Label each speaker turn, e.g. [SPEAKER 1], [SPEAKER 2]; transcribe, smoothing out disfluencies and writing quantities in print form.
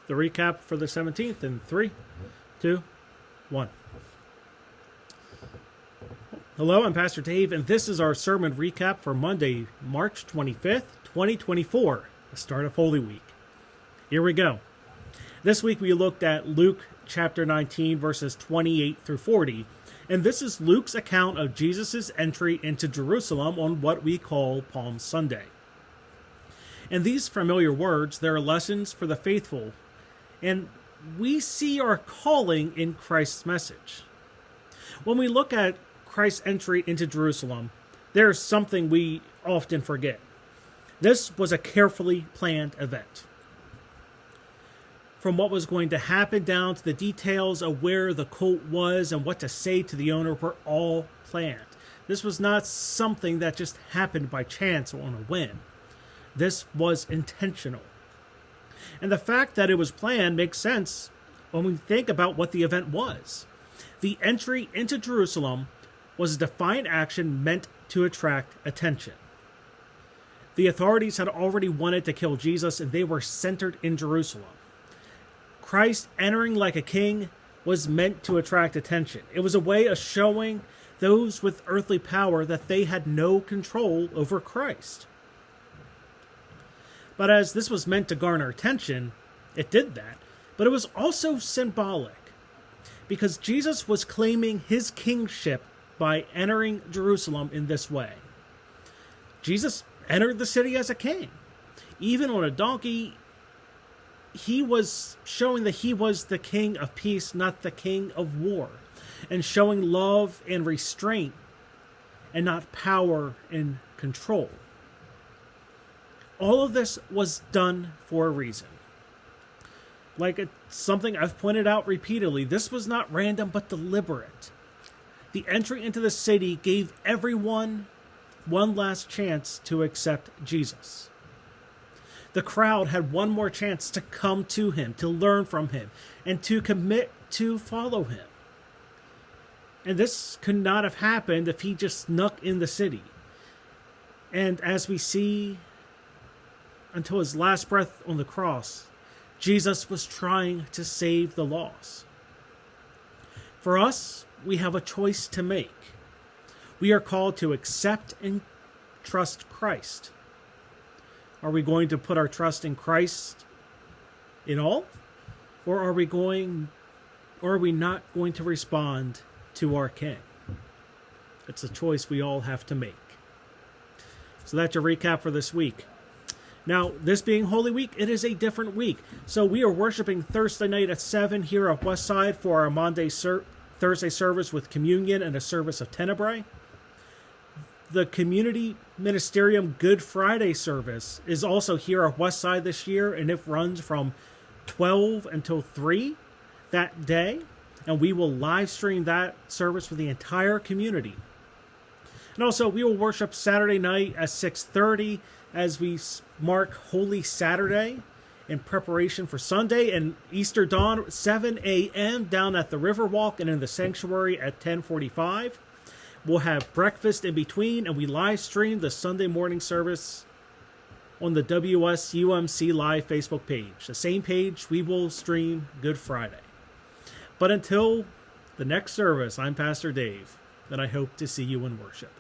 [SPEAKER 1] the recap for the 17th in 3, 2, 1. Hello, I'm Pastor Dave, and this is our sermon recap for Monday, March 25th, 2024, the start of Holy Week. Here we go. This week we looked at Luke chapter 19, verses 28 through 40, and this is Luke's account of Jesus' entry into Jerusalem on what we call Palm Sunday. In these familiar words, there are lessons for the faithful, and we see our calling in Christ's message. When we look at Christ's entry into Jerusalem, there's something we often forget. This was a carefully planned event. From what was going to happen down to the details of where the colt was and what to say to the owner were all planned. This was not something that just happened by chance or on a whim. This was intentional. And the fact that it was planned makes sense when we think about what the event was. The entry into Jerusalem was a defiant action meant to attract attention. The authorities had already wanted to kill Jesus, and they were centered in Jerusalem. Christ entering like a king was meant to attract attention. It was a way of showing those with earthly power that they had no control over Christ. But as this was meant to garner attention, it did that. But it was also symbolic, because Jesus was claiming his kingship by entering Jerusalem in this way. Jesus entered the city as a king. Even on a donkey, he was showing that he was the king of peace, not the king of war, and showing love and restraint and not power and control. All of this was done for a reason. Like it's something I've pointed out repeatedly, this was not random but deliberate. The entry into the city gave everyone one last chance to accept Jesus. The crowd had one more chance to come to him, to learn from him, and to commit to follow him. And this could not have happened if he just snuck in the city. And as we see, until his last breath on the cross, Jesus was trying to save the lost. For us, we have a choice to make. We are called to accept and trust Christ. Are we going to put our trust in Christ in all? Or are we not going to respond to our King? It's a choice we all have to make. So that's your recap for this week. Now, this being Holy Week, it is a different week. So we are worshiping Thursday night at 7 here at Westside for our Thursday service with communion and a service of Tenebrae. The Community Ministerium Good Friday service is also here at Westside this year, and it runs from 12 until 3 that day. And we will live stream that service for the entire community. And also, we will worship Saturday night at 6:30 as we mark Holy Saturday in preparation for Sunday, and Easter dawn 7 a.m. down at the Riverwalk and in the sanctuary at 10:45. We'll have breakfast in between, and we live stream the Sunday morning service on the WSUMC Live Facebook page. The same page we will stream Good Friday. But until the next service, I'm Pastor Dave, and I hope to see you in worship.